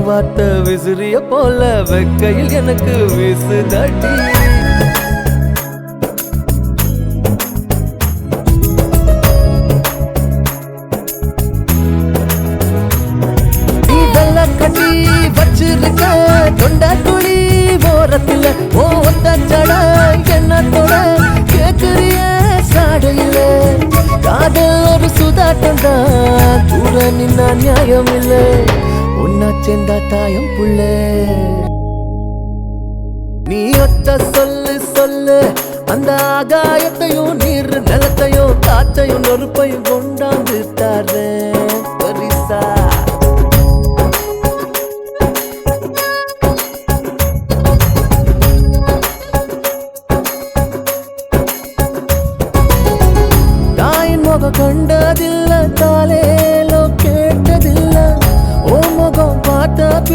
வார்த்தை விசிறிய போல வெக்கையில் எனக்கு வீசுதடி. நீ வெள்ள கட்டி வச்சிருக்க தொண்டா துளி ஓரத்துல ஒத்தச்சட என்னத்தோட கேக்குறிய சாடையில காதல் ஒரு சுதாட்டம் தான் கூட நின்னா நியாயம் இல்லை உன்னா சேர்ந்தா தாயம் புள்ள. நீ ஒத்த சொல்லு சொல்லு அந்த ஆகாயத்தையும் நீர் நிலத்தையும் காற்றையும் நெருப்பையும் கொண்டாந்து தரேன் பரிசா.